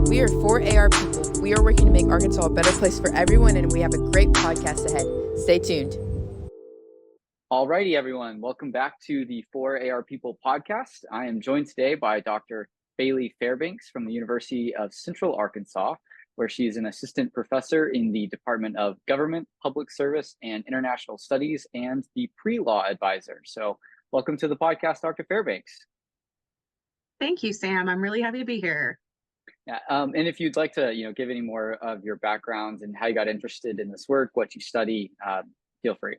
We are 4AR people. We are working to make Arkansas a better place for everyone, and we have a great podcast ahead. Stay tuned. Alrighty, everyone. Welcome back to the 4AR People podcast. I am joined today by Dr. Bailey Fairbanks from the University of Central Arkansas, where she is an assistant professor in the Department of Government, Public Service, and International Studies, and the pre-law advisor. So welcome to the podcast, Dr. Fairbanks. Thank you, Sam. I'm really happy to be here. Yeah, and if you'd like to, give any more of your background and how you got interested in this work, what you study, feel free.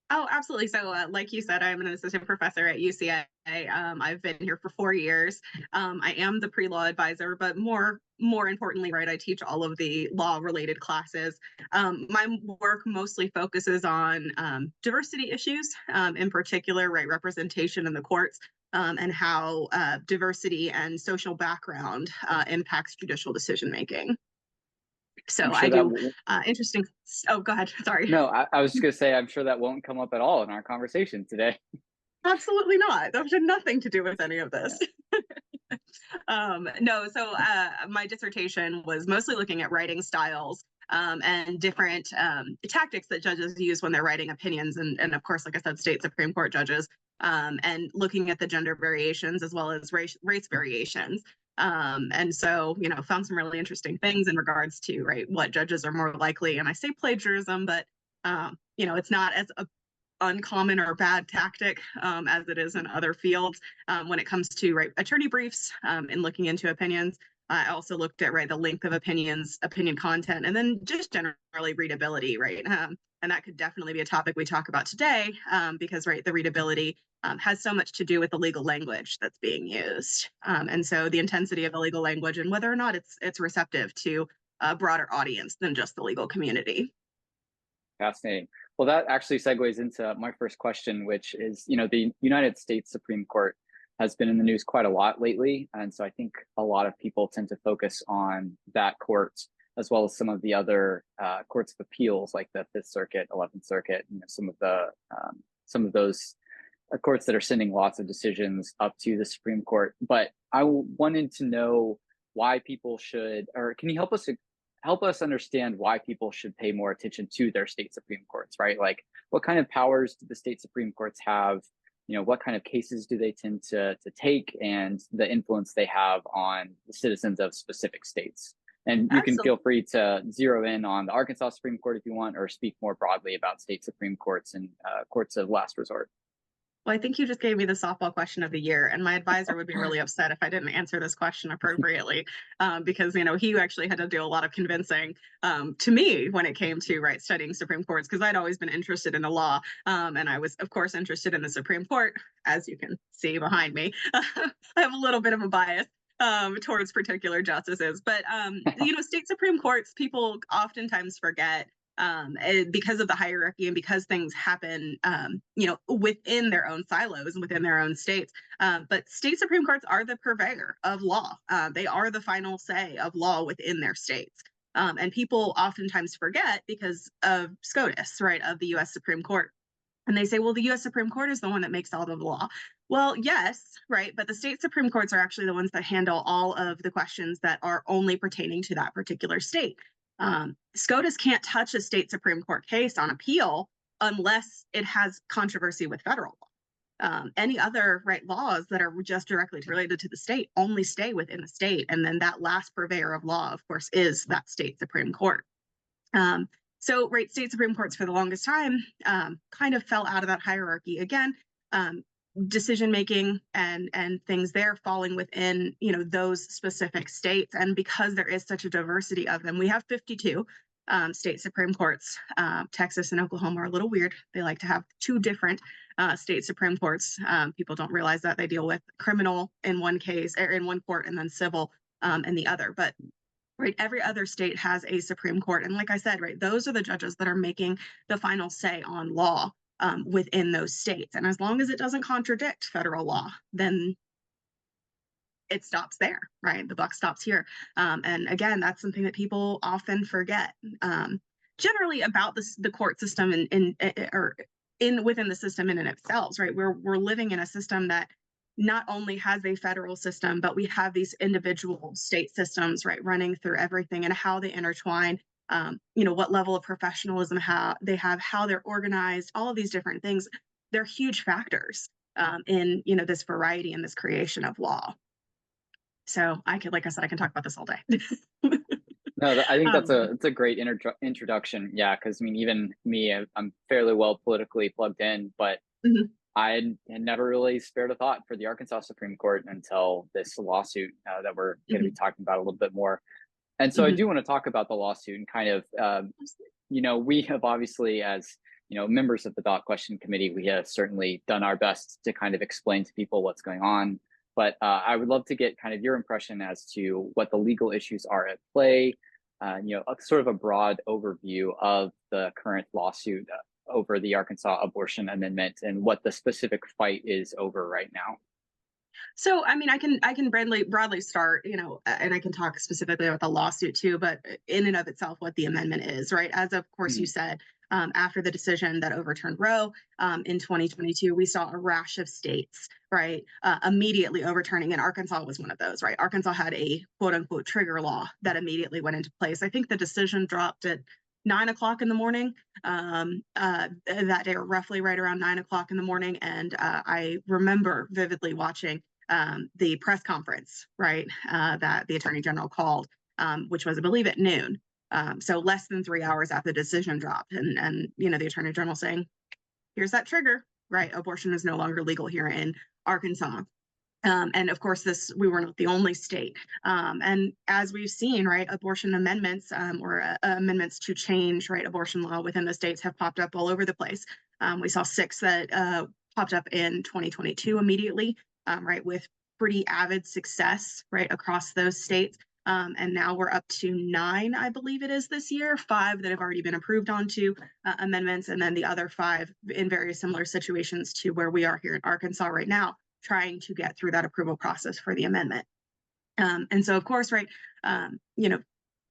Oh, absolutely. So like you said, I'm an assistant professor at UCA. I've been here for 4 years. I am the pre-law advisor, but more importantly, right, I teach all of the law-related classes. My work mostly focuses on diversity issues, in particular, right, representation in the courts, and how diversity and social background impacts judicial decision-making. So sure I do interesting. Oh, go ahead. Sorry. No, I was just going to say, I'm sure that won't come up at all in our conversation today. Absolutely not. That had nothing to do with any of this. No, so my dissertation was mostly looking at writing styles and different tactics that judges use when they're writing opinions. And of course, like I said, state Supreme Court judges, and looking at the gender variations as well as race variations. And so, found some really interesting things in regards to, right, what judges are more likely. And I say plagiarism, but, it's not as uncommon or bad tactic as it is in other fields when it comes to, right, attorney briefs and looking into opinions. I also looked at, right, the length of opinions, opinion content, and then just generally readability, right? And that could definitely be a topic we talk about today because, right, the readability has so much to do with the legal language that's being used. And so the intensity of the legal language and whether or not it's receptive to a broader audience than just the legal community. Fascinating. Well, that actually segues into my first question, which is, the United States Supreme Court has been in the news quite a lot lately. And so I think a lot of people tend to focus on that court, as well as some of the other courts of appeals, like the Fifth Circuit, 11th Circuit, some of those courts that are sending lots of decisions up to the Supreme Court. But I wanted to know why people should, or can you help us understand why people should pay more attention to their state Supreme Courts, right? Like, what kind of powers do the state Supreme Courts have? What kind of cases do they tend to take, and the influence they have on the citizens of specific states? And you can feel free to zero in on the Arkansas Supreme Court if you want, or speak more broadly about state Supreme Courts and courts of last resort. Well, I think you just gave me the softball question of the year, and my advisor would be really upset if I didn't answer this question appropriately, because, he actually had to do a lot of convincing to me when it came to, right, studying Supreme Courts, because I'd always been interested in the law, and I was, of course, interested in the Supreme Court, as you can see behind me. I have a little bit of a bias towards particular justices, but, state Supreme Courts, people oftentimes forget because of the hierarchy and because things happen, within their own silos and within their own states. But state Supreme Courts are the purveyor of law. They are the final say of law within their states. And people oftentimes forget because of SCOTUS, right, of the U.S. Supreme Court. And they say, well, the U.S. Supreme Court is the one that makes all of the law. Well, yes, right, but the state Supreme Courts are actually the ones that handle all of the questions that are only pertaining to that particular state. SCOTUS can't touch a state Supreme Court case on appeal unless it has controversy with federal law. Any other laws that are just directly related to the state only stay within the state. And then that last purveyor of law, of course, is that state Supreme Court. So state Supreme Courts for the longest time kind of fell out of that hierarchy again. Decision making and things there falling within those specific states, and because there is such a diversity of them, we have 52 state Supreme Courts. Texas and Oklahoma are a little weird. They like to have two different state Supreme Courts. People don't realize that they deal with criminal in one case or in one court and then civil in the other. But every other state has a Supreme Court, and like I said, those are the judges that are making the final say on law within those states. And as long as it doesn't contradict federal law, then it stops there, right? The buck stops here. And again, that's something that people often forget. Generally about the court system within the system in and of itself, right? We're living in a system that not only has a federal system, but we have these individual state systems, right, running through everything and how they intertwine. What level of professionalism they have, how they're organized, all of these different things. They're huge factors in this variety and this creation of law. So like I said, I can talk about this all day. No, I think Um, it's a great introduction. Yeah, because I mean, even me, I'm fairly well politically plugged in, but mhm, I had never really spared a thought for the Arkansas Supreme Court until this lawsuit that we're going to be mhm, talking about a little bit more. And so I mhm. do want to talk about the lawsuit and kind of, we have obviously, as members of the Ballot Question Committee, we have certainly done our best to kind of explain to people what's going on. But I would love to get kind of your impression as to what the legal issues are at play, sort of a broad overview of the current lawsuit over the Arkansas abortion amendment and what the specific fight is over right now. So, I mean, I can broadly start, and I can talk specifically about the lawsuit too, but in and of itself, what the amendment is, right? As of course you Mhm. said, after the decision that overturned Roe in 2022, we saw a rash of states, right, immediately overturning, and Arkansas was one of those, right? Arkansas had a quote unquote trigger law that immediately went into place. I think the decision dropped at 9 o'clock in the morning that day, or roughly right around 9 o'clock in the morning. And I remember vividly watching the press conference, right, that the Attorney General called, which was, I believe, at noon. So less than 3 hours after the decision dropped, and the Attorney General saying, "Here's that trigger, right? Abortion is no longer legal here in Arkansas." And of course, we were not the only state. And as we've seen, right, abortion amendments or amendments to change, right, abortion law within the states have popped up all over the place. We saw 6 that popped up in 2022 immediately, right, with pretty avid success, right, across those states. And now we're up to 9, I believe it is this year, 5 that have already been approved onto amendments, and then the other 5 in very similar situations to where we are here in Arkansas right now, trying to get through that approval process for the amendment. And so, of course, right, um, you know,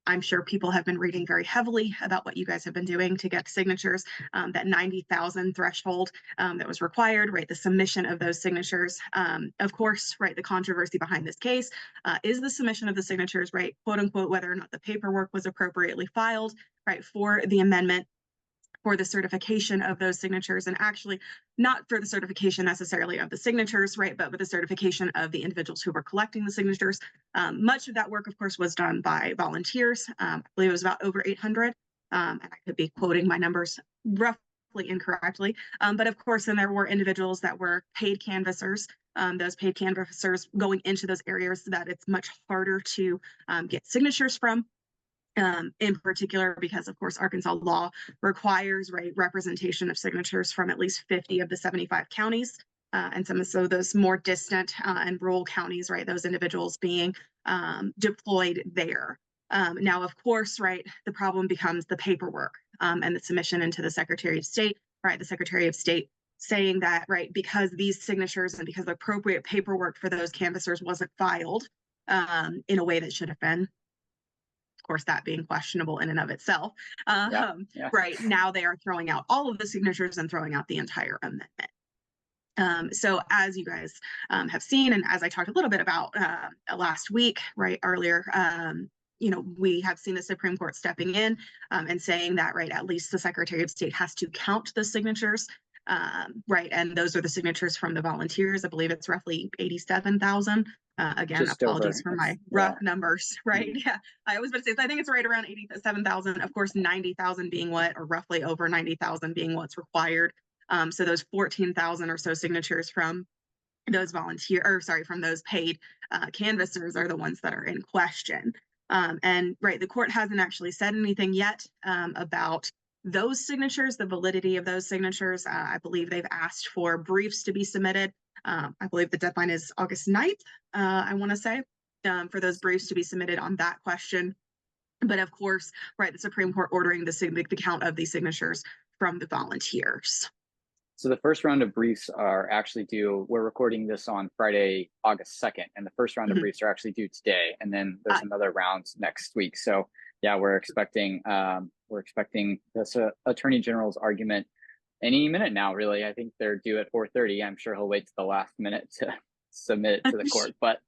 I'm sure people have been reading very heavily about what you guys have been doing to get signatures, that 90,000 threshold that was required, right? The submission of those signatures. Of course, right, the controversy behind this case is the submission of the signatures, right? Quote unquote, whether or not the paperwork was appropriately filed, right, for the amendment, for the certification of those signatures, and actually not for the certification necessarily of the signatures, right, but with the certification of the individuals who were collecting the signatures. Much of that work, of course, was done by volunteers. I believe it was about over 800, and I could be quoting my numbers roughly incorrectly. But of course, then there were individuals that were paid canvassers. Those paid canvassers going into those areas that it's much harder to get signatures from. In particular, because of course Arkansas law requires, right, representation of signatures from at least 50 of the 75 counties, and some of those more distant and rural counties, right, those individuals being deployed there. Now, of course, right, the problem becomes the paperwork and the submission into the Secretary of State, right, the Secretary of State saying that, right, because these signatures and because the appropriate paperwork for those canvassers wasn't filed in a way that should have been, of course, that being questionable in and of itself. Yeah, yeah. Right now, they are throwing out all of the signatures and throwing out the entire amendment. So as you guys have seen, and as I talked a little bit about last week, right, earlier, we have seen the Supreme Court stepping in and saying that, right, at least the Secretary of State has to count the signatures, right, and those are the signatures from the volunteers. I believe it's roughly 87,000. Again, Just apologies over. for my Yeah. rough numbers, right? Mhm. Yeah, I always would say, I think it's right around 87,000. Of course, 90,000 being what, or roughly over 90,000 being what's required. So those 14,000 or so signatures from those from those paid canvassers are the ones that are in question. And right, the court hasn't actually said anything yet about those signatures, the validity of those signatures. I believe they've asked for briefs to be submitted. I believe the deadline is August 9th, I want to say, for those briefs to be submitted on that question. But of course, right, the Supreme Court ordering the count of these signatures from the volunteers. So the first round of briefs are actually due. We're recording this on Friday, August 2nd, and the first round of briefs are actually due today, and then there's another round next week. So yeah, we're expecting this Attorney General's argument any minute now. Really, I think they're due at 4:30. I'm sure he'll wait to the last minute to submit it to the court. But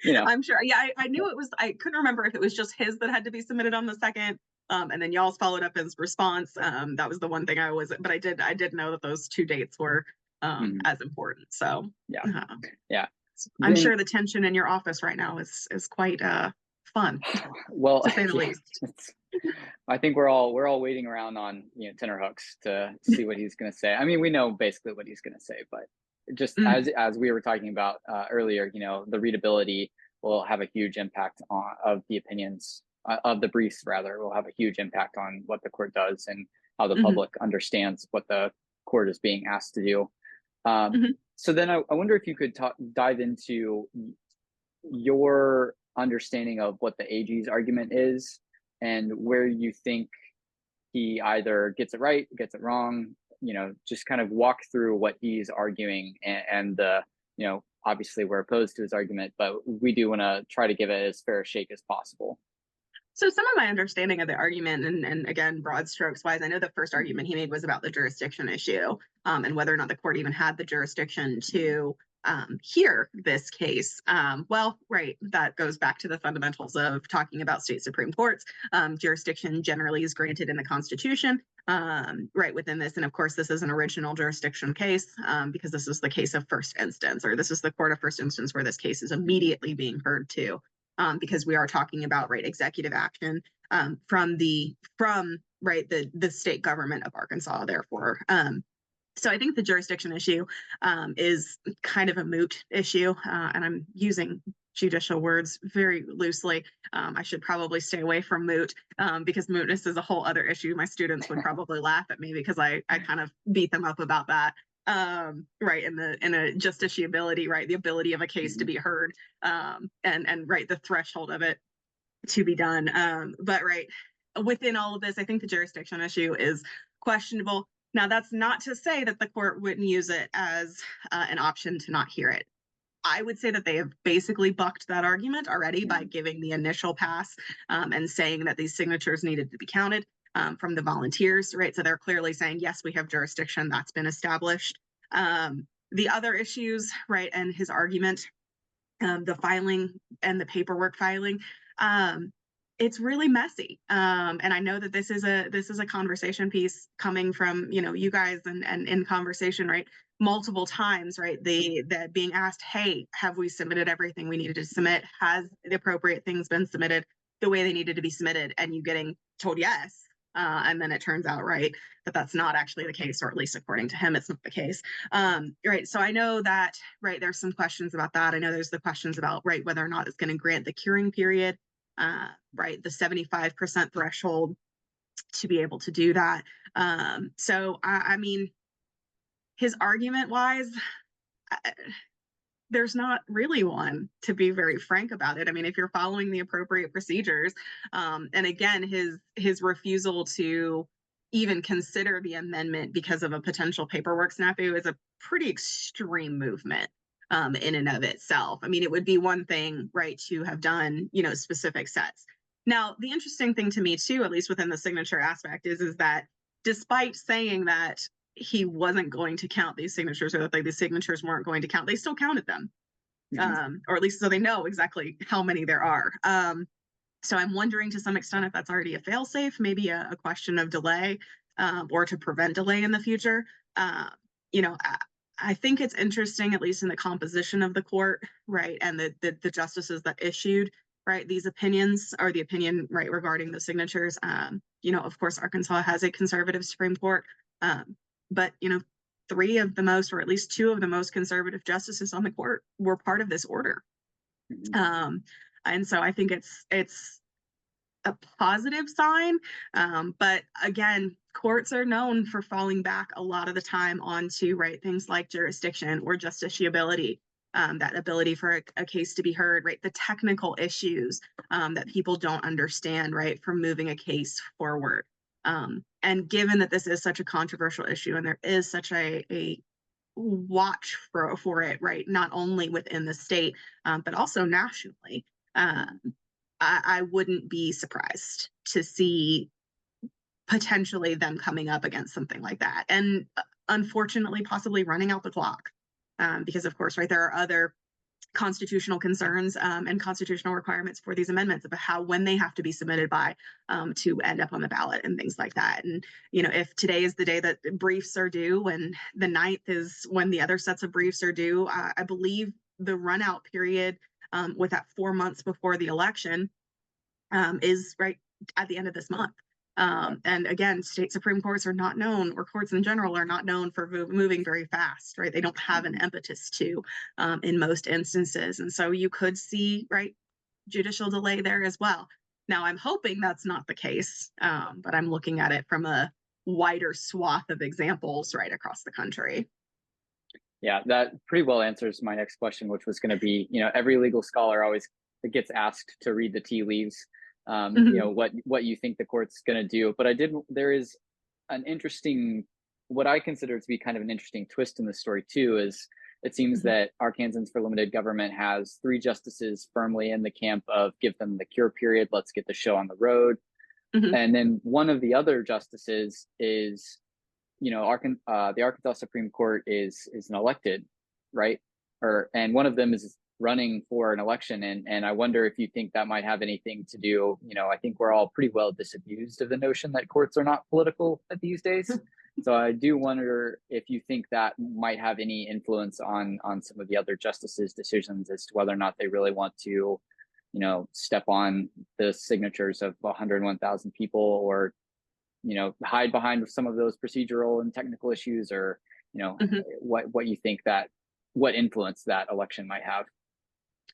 I'm sure. Yeah, I knew it was. I couldn't remember if it was just his that had to be submitted on the second, and then y'all's followed up his response. That was the one thing but I did know that those two dates were as important. So yeah. I'm sure the tension in your office right now is quite fun, well, to say the least. I think we're all waiting around on tenterhooks to see what he's going to say. I mean, we know basically what he's going to say, but just as we were talking about earlier, the readability will have a huge impact of the opinions of the briefs. Rather, will have a huge impact on what the court does and how the public understands what the court is being asked to do. So then I wonder if you could dive into your understanding of what the AG's argument is and where you think he either gets it right, gets it wrong, just kind of walk through what he's arguing and obviously we're opposed to his argument, but we do want to try to give it as fair a shake as possible. So some of my understanding of the argument, and again, broad strokes wise, I know the first argument he made was about the jurisdiction issue and whether or not the court even had the jurisdiction to hear this case. That goes back to the fundamentals of talking about state Supreme Courts. Jurisdiction generally is granted in the Constitution, within this. And of course, this is an original jurisdiction case because this is the case of first instance, or this is the court of first instance where this case is immediately being heard to. Because we are talking about executive action from the state government of Arkansas. Therefore, so I think the jurisdiction issue is kind of a moot issue, and I'm using judicial words very loosely. I should probably stay away from moot because mootness is a whole other issue. My students would probably laugh at me because I kind of beat them up about that. In a justiciability, the ability of a case to be heard, and the threshold of it to be done. But within all of this, I think the jurisdiction issue is questionable. Now, that's not to say that the court wouldn't use it as an option to not hear it. I would say that they have basically bucked that argument already by giving the initial pass and saying that these signatures needed to be counted from the volunteers, So they're clearly saying, yes, we have jurisdiction. That's been established. The other issues, and his argument, the filing and the paperwork filing, it's really messy. And I know that this is a conversation piece coming from, you guys and in conversation, multiple times, that being asked, hey, have we submitted everything we needed to submit? Has the appropriate things been submitted the way they needed to be submitted? And you getting told yes. And then it turns out, that that's not actually the case, or at least according to him, it's not the case. So I know that, there's some questions about that. I know there's the questions about, whether or not it's going to grant the curing period, the 75% threshold to be able to do that. So, I mean, his argument wise, there's not really one, to be very frank about it. I mean, if you're following the appropriate procedures, and again, his refusal to even consider the amendment because of a potential paperwork snafu is a pretty extreme movement in and of itself. I mean, it would be one thing, to have done, specific sets. Now, the interesting thing to me too, at least within the signature aspect, is that despite saying that he wasn't going to count these signatures, or that the signatures weren't going to count, they still counted them, or at least so they know exactly how many there are. So I'm wondering to some extent if that's already a fail-safe, maybe a question of delay, or to prevent delay in the future. I think it's interesting, at least in the composition of the court, and the justices that issued these opinions, or the opinion regarding the signatures. Of course, Arkansas has a conservative Supreme Court. But, three of the most, or at least two of the most conservative justices on the court were part of this order. And so I think it's a positive sign. But again, courts are known for falling back a lot of the time onto things like jurisdiction or justiciability, that ability for a case to be heard, the technical issues that people don't understand, for moving a case forward. And given that this is such a controversial issue and there is such a watch for it, not only within the state, but also nationally, I wouldn't be surprised to see potentially them coming up against something like that. And unfortunately, possibly running out the clock. Because of course, there are other constitutional concerns and constitutional requirements for these amendments about when they have to be submitted by to end up on the ballot and things like that. And, if today is the day that briefs are due and the 9th is when the other sets of briefs are due, I believe the run out period with that 4 months before the election is right at the end of this month. And again, state Supreme Courts are not known, or courts in general are not known for moving very fast, right? They don't have an impetus to in most instances. And so you could see, right, judicial delay there as well. Now, I'm hoping that's not the case, but I'm looking at it from a wider swath of examples right across the country. Yeah, that pretty well answers my next question, which was going to be, every legal scholar always gets asked to read the tea leaves. What you think the court's going to do. But there is an interesting, what I consider to be kind of an interesting twist in the story too, is it seems that Arkansans for Limited Government has 3 justices firmly in the camp of give them the cure period, let's get the show on the road. And then one of the other justices is, the Arkansas Supreme Court is an elected, right? And one of them is running for an election, and I wonder if you think that might have anything to do. I think we're all pretty well disabused of the notion that courts are not political these days. So I do wonder if you think that might have any influence on some of the other justices' decisions as to whether or not they really want to, step on the signatures of 101,000 people, or hide behind some of those procedural and technical issues, or what you think what influence that election might have.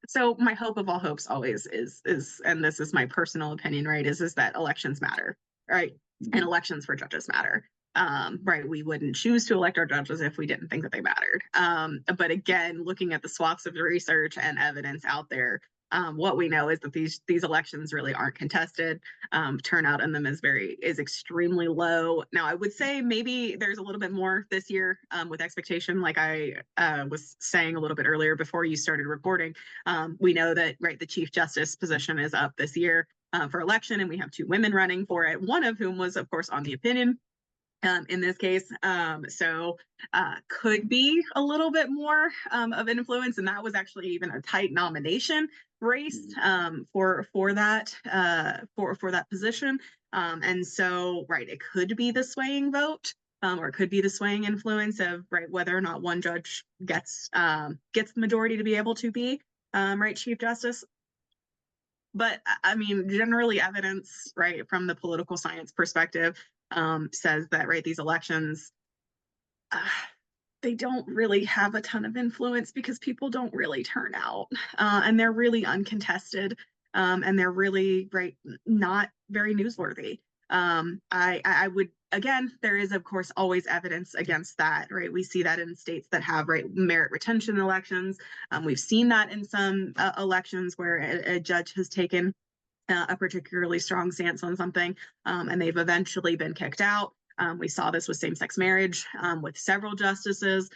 So my hope of all hopes always is, and this is my personal opinion, right, is that elections matter, right? And elections for judges matter. Right, we wouldn't choose to elect our judges if we didn't think that they mattered. But again, looking at the swaths of research and evidence out there, what we know is that these elections really aren't contested. Turnout in them is extremely low. Now, I would say maybe there's a little bit more this year with expectation, like I was saying a little bit earlier before you started recording. We know that, right, the Chief Justice position is up this year for election, and we have 2 women running for it, one of whom was, of course, on the opinion in this case. So could be a little bit more of influence. And that was actually even a tight nomination race for that position. And so, right, it could be the swaying vote, or it could be the swaying influence of, right, whether or not one judge gets the majority to be able to be right, Chief Justice. But I mean, generally evidence, right, from the political science perspective, says that, right, these elections, they don't really have a ton of influence because people don't really turn out, and they're really uncontested, and they're really, right, not very newsworthy. I would, again, there is, of course, always evidence against that, right? We see that in states that have, right, merit retention elections. We've seen that in some elections where a judge has taken a particularly strong stance on something, and they've eventually been kicked out. We saw this with same-sex marriage with several justices,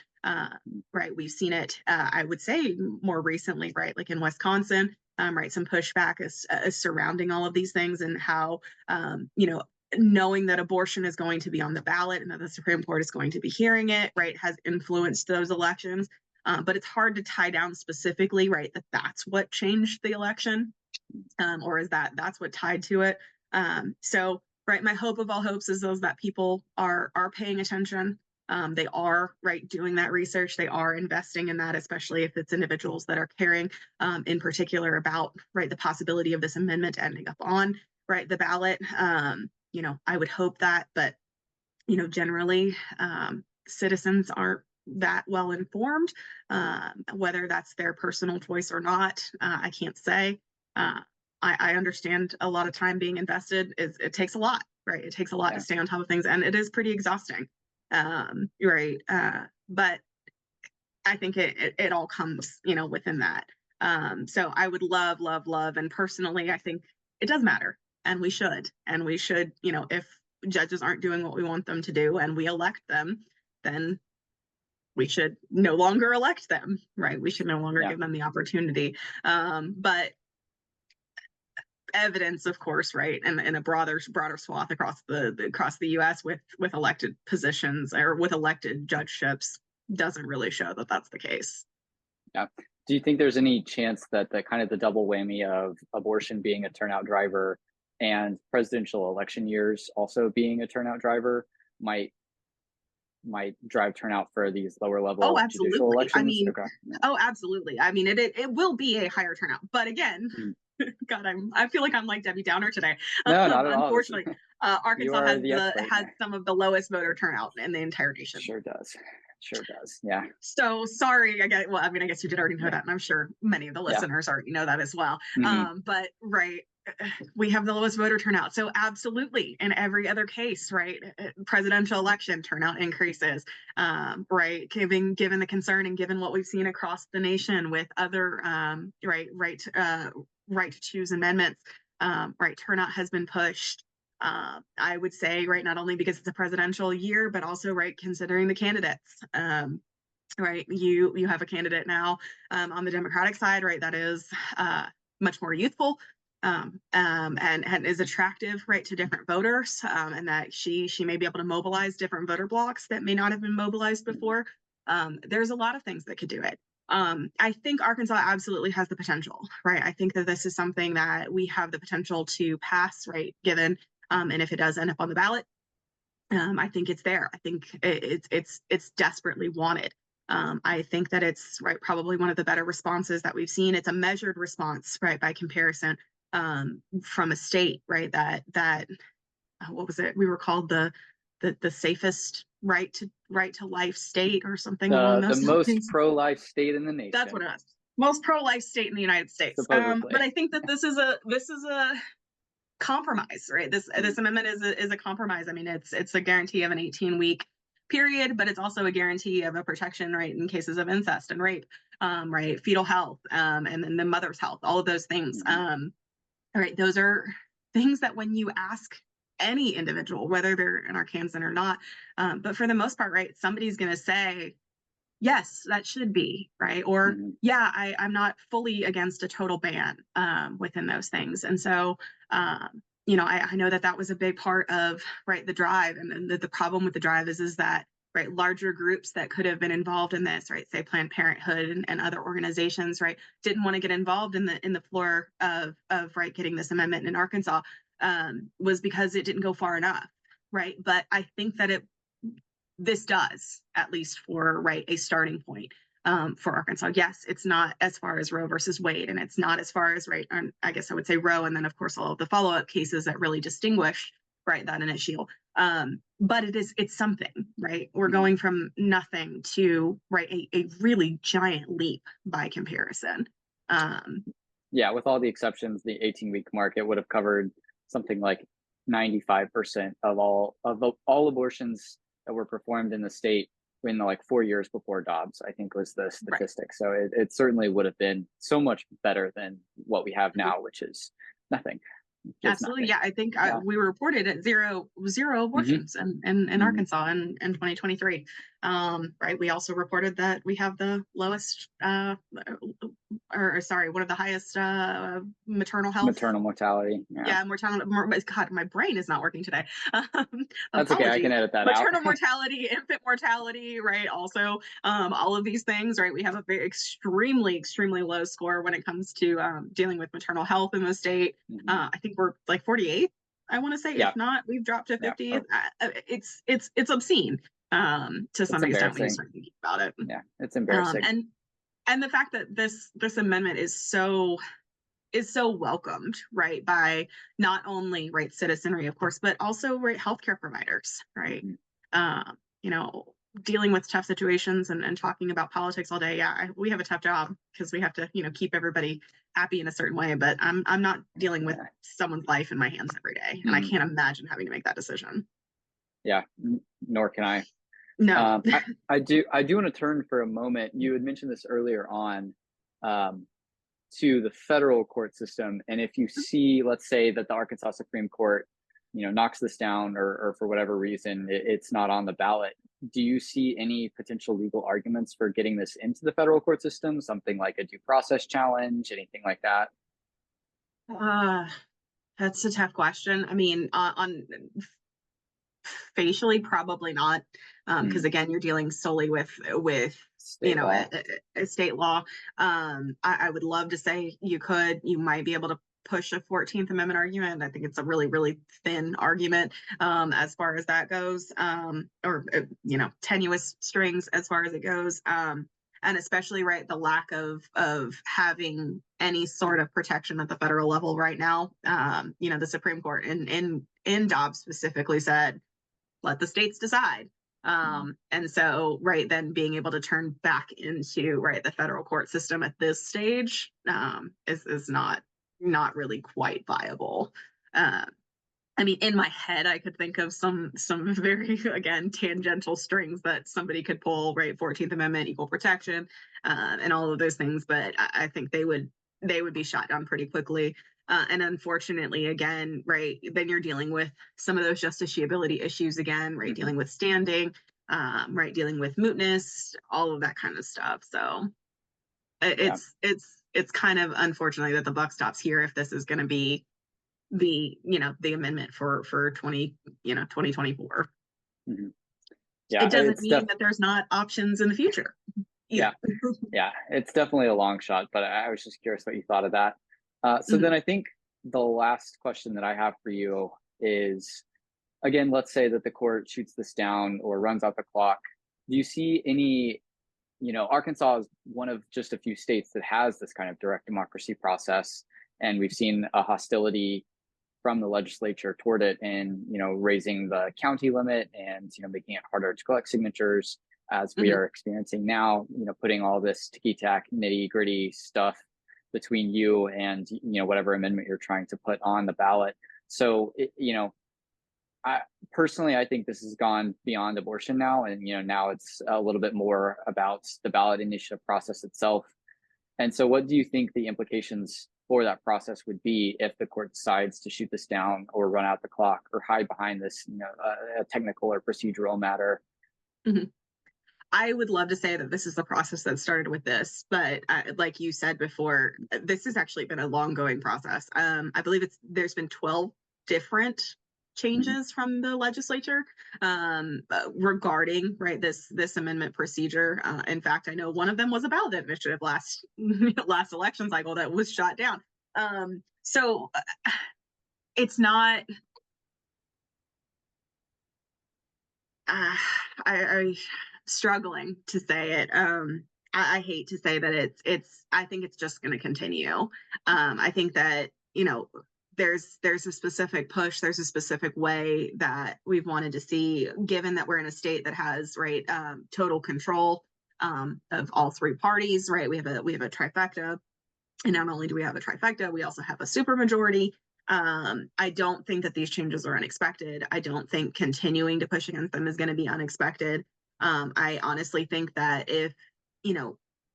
right? We've seen it, I would say, more recently, right, like in Wisconsin, right, some pushback is surrounding all of these things, and how, knowing that abortion is going to be on the ballot and that the Supreme Court is going to be hearing it, right, has influenced those elections. But it's hard to tie down specifically, right, that that's what changed the election. Or is that's what tied to it. So, right, my hope of all hopes is that people are paying attention. They are, right, doing that research. They are investing in that, especially if it's individuals that are caring in particular about, right, the possibility of this amendment ending up on, right, the ballot. I would hope that, but, generally citizens aren't that well informed, whether that's their personal choice or not. I can't say. I understand a lot of time being invested it takes a lot, right? It takes a lot to stay on top of things, and it is pretty exhausting. Right. But I think it all comes, within that. So I would love, and personally, I think it does matter, and we should, if judges aren't doing what we want them to do and we elect them, then we should no longer elect them, right? We should no longer give them the opportunity. But evidence, of course, right, and in a broader swath across the U.S. with elected positions or with elected judgeships doesn't really show that that's the case. Yeah, Do you think there's any chance that the kind of the double whammy of abortion being a turnout driver and presidential election years also being a turnout driver might drive turnout for these lower Oh, level judicial absolutely. I elections? mean, Okay. Yeah. oh, absolutely. I mean, it will be a higher turnout. But again, Mhm. God, I feel like I'm like Debbie Downer today. No, not at all. Unfortunately, You Arkansas are the expert. has some of the lowest voter turnout in the entire nation. Sure does. Sure does. Yeah. So sorry, I mean, I guess you did already know that, and I'm sure many of the Yeah. listeners already know that as well. Mhm. But right, we have the lowest voter turnout. So absolutely, in every other case, right, presidential election turnout increases, right, given the concern and given what we've seen across the nation with other right to choose amendments, right, turnout has been pushed. I would say, right, not only because it's a presidential year, but also, right, considering the candidates. Right, you have a candidate now on the Democratic side, right, that is much more youthful, and is attractive, right, to different voters, and that she may be able to mobilize different voter blocks that may not have been mobilized before. There's a lot of things that could do it. I think Arkansas absolutely has the potential, right? I think that this is something that we have the potential to pass, right, given, and if it does end up on the ballot, I think it's there. I think it's desperately wanted. I think that it's right, probably one of the better responses that we've seen. It's a measured response, right, by comparison, from a state, right, that what was it? We were called the safest right to life state or something along The those most lines. pro-life state in the nation. That's what it was. Most pro-life state in the United States. Supposedly. But I think that this is a compromise, right? This amendment is a compromise. I mean, it's a guarantee of an 18-week period, but it's also a guarantee of a protection, right, in cases of incest and rape, right, fetal health, and then the mother's health, all of those things. All right, those are things that when you ask any individual, whether they're an Arkansan or not, but for the most part, right, somebody's going to say, yes, that should be, right, or yeah, I'm not fully against a total ban within those things. And so I know that was a big part of, right, the drive, and the problem with the drive is that, right, larger groups that could have been involved in this, right, say Planned Parenthood and other organizations, right, didn't want to get involved in the floor of right, getting this amendment in Arkansas, was because it didn't go far enough, right? But I think that this does, at least for, right, a starting point for Arkansas. Yes, it's not as far as Roe versus Wade, and it's not as far as, right, I guess I would say Roe, and then of course all of the follow-up cases that really distinguish, right, that initial. But it's something, right? We're going from nothing to, right, a really giant leap by comparison. Yeah, with all the exceptions, the 18-week mark, it would have covered something like 95% of all abortions that were performed in the state in the 4 years before Dobbs, I think was the statistic. Right. So it certainly would have been so much better than what we have now, which is nothing. Absolutely. Yeah, I think we were reported at zero abortions in Arkansas in 2023. Right. We also reported that we have the lowest, one of the highest maternal mortality. Yeah, mortality. God, my brain is not working today. That's okay. I can edit that out. Maternal mortality, infant mortality, right? Also, all of these things, right? We have a very extremely low score when it comes to dealing with maternal health in the state. I think we're like 48th, I want to say. If not, we've dropped to 50th. It's obscene to some extent when you start thinking about it. Yeah, it's embarrassing. And the fact that this amendment is so welcomed, right, by not only, right, citizenry, of course, but also, right, healthcare providers, right? Dealing with tough situations and talking about politics all day. Yeah, we have a tough job because we have to, keep everybody happy in a certain way, but I'm not dealing with someone's life in my hands every day. And I can't imagine having to make that decision. Yeah, nor can I. No. I do want to turn for a moment. You had mentioned this earlier on, to the federal court system. And if you see, let's say that the Arkansas Supreme Court, knocks this down or for whatever reason, it's not on the ballot. Do you see any potential legal arguments for getting this into the federal court system? Something like a due process challenge, anything like that? That's a tough question. I mean, on facially, probably not, because again, you're dealing solely with you State know, law. a state law. I would love to say you might be able to push a 14th Amendment argument. I think it's a really, really thin argument as far as that goes, or, tenuous strings as far as it goes. And especially, right, the lack of having any sort of protection at the federal level right now. The Supreme Court in Dobbs specifically said, let the states decide. And so, right, then being able to turn back into, right, the federal court system at this stage is not really quite viable. I mean, in my head, I could think of some very, again, tangential strings that somebody could pull, right? 14th Amendment, equal protection, and all of those things. But I think they would be shot down pretty quickly. And unfortunately, again, right, then you're dealing with some of those justiciability issues again, right? Dealing with standing, right? Dealing with mootness, all of that kind of stuff. So it's kind of unfortunately that the buck stops here if this is going to be the amendment for 2024. Mm-hmm. Yeah, it doesn't mean that there's not options in the future. Yeah, it's definitely a long shot, but I was just curious what you thought of that. So then I think the last question that I have for you is, again, let's say that the court shoots this down or runs out the clock. Do you see any, Arkansas is one of just a few states that has this kind of direct democracy process, and we've seen a hostility from the legislature toward it and, raising the county limit and, making it harder to collect signatures as we are experiencing now, putting all this ticky-tack, nitty-gritty stuff between you and, whatever amendment you're trying to put on the ballot. So, I think this has gone beyond abortion now. And, now it's a little bit more about the ballot initiative process itself. And so what do you think the implications for that process would be if the court decides to shoot this down or run out the clock or hide behind this, a technical or procedural matter? I would love to say that this is the process that started with this, but like you said before, this has actually been a long going process. I believe there's been 12 different changes from the legislature regarding, right, this amendment procedure. In fact, I know one of them was a ballot initiative last election cycle that was shot down. So it's not. I struggling to say it. I hate to say that it's. I think it's just going to continue. I think that there's a specific push, there's a specific way that we've wanted to see, given that we're in a state that has total control of all three parties, right? We have a trifecta, and not only do we have a trifecta, we also have a supermajority. I don't think that these changes are unexpected. I don't think continuing to push against them is going to be unexpected. I honestly think that if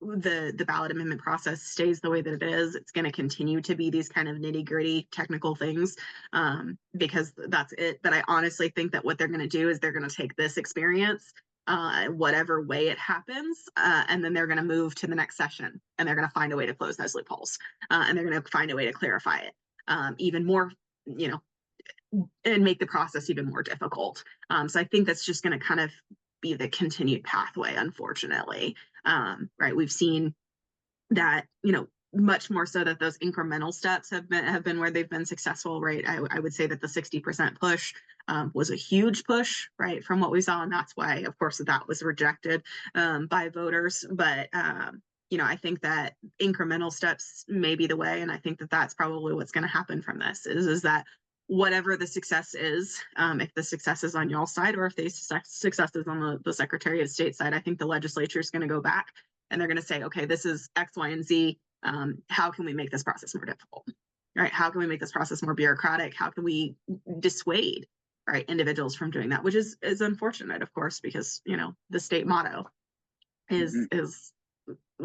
the ballot amendment process stays the way that it is, it's going to continue to be these kind of nitty-gritty technical things because that's it. But I honestly think that what they're going to do is they're going to take this experience, whatever way it happens, and then they're going to move to the next session, and they're going to find a way to close those loopholes, and they're going to find a way to clarify it even more, and make the process even more difficult. So I think that's just going to kind of be the continued pathway, unfortunately. Right, we've seen that much more so that those incremental steps have been where they've been successful. Right, I would say that the 60% push was a huge push, right, from what we saw, and that's why, of course, that was rejected by voters. But I think that incremental steps may be the way, and I think that that's probably what's going to happen from this is that whatever the success is, if the success is on y'all's side or if the success is on the Secretary of State side, I think the legislature is going to go back and they're going to say, okay, this is X, Y, and Z. How can we make this process more difficult? Right? How can we make this process more bureaucratic? How can we dissuade, right, individuals from doing that? Which is unfortunate, of course, because the state motto is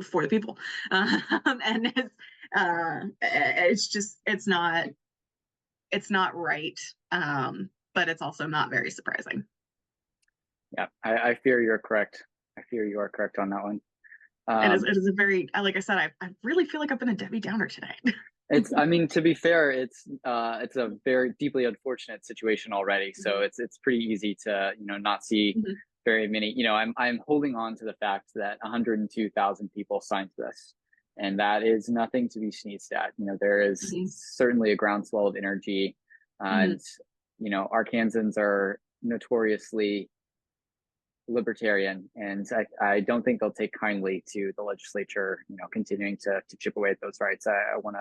for the people, and it's not right, but it's also not very surprising. Yeah, I fear you're correct. I fear you are correct on that one. It is a very, like I said, I really feel like I've been a Debbie Downer today. I mean, to be fair, it's a very deeply unfortunate situation already. So it's pretty easy to not see very many, I'm holding on to the fact that 102,000 people signed this, and that is nothing to be sneezed at. There is certainly a groundswell of energy, and Arkansans are notoriously libertarian, and I don't think they'll take kindly to the legislature, continuing to chip away at those rights. I want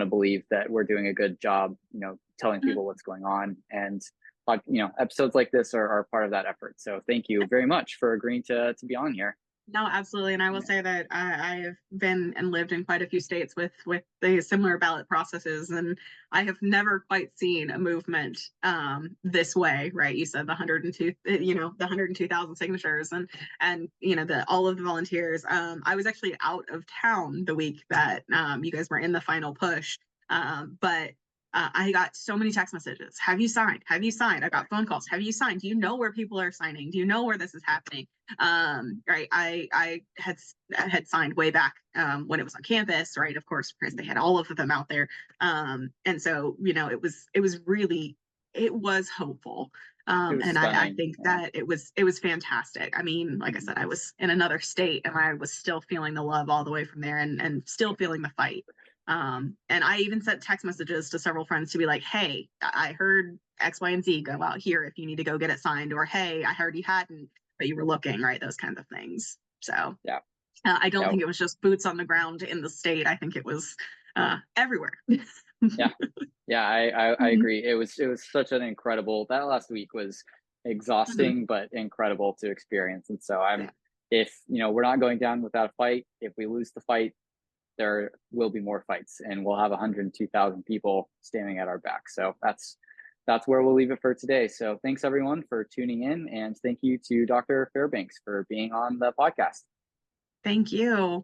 to believe that we're doing a good job, telling people what's going on, and episodes like this are part of that effort. So thank you very much for agreeing to be on here. No, absolutely. And I will say that I have been and lived in quite a few states with the similar ballot processes, and I have never quite seen a movement this way, right? You said the 102, the 102,000 signatures, and all of the volunteers. I was actually out of town the week that you guys were in the final push, but I got so many text messages. Have you signed? Have you signed? I got phone calls. Have you signed? Do you know where people are signing? Do you know where this is happening? Right. I had signed way back when it was on campus, right? Of course, because they had all of them out there. And so, it was hopeful. And I think that it was fantastic. I mean, like I said, I was in another state and I was still feeling the love all the way from there, and still feeling the fight. And I even sent text messages to several friends to be like, hey, I heard X, Y, and Z, go out here if you need to go get it signed, or hey, I heard you hadn't, but you were looking, right? Those kinds of things. So yeah, I don't think it was just boots on the ground in the state. I think it was everywhere. I agree. It was such an incredible, that last week was exhausting, but incredible to experience. And so if we're not going down without a fight, if we lose the fight, there will be more fights, and we'll have 102,000 people standing at our back. So that's where we'll leave it for today. So thanks everyone for tuning in, and thank you to Dr. Fairbanks for being on the podcast. Thank you.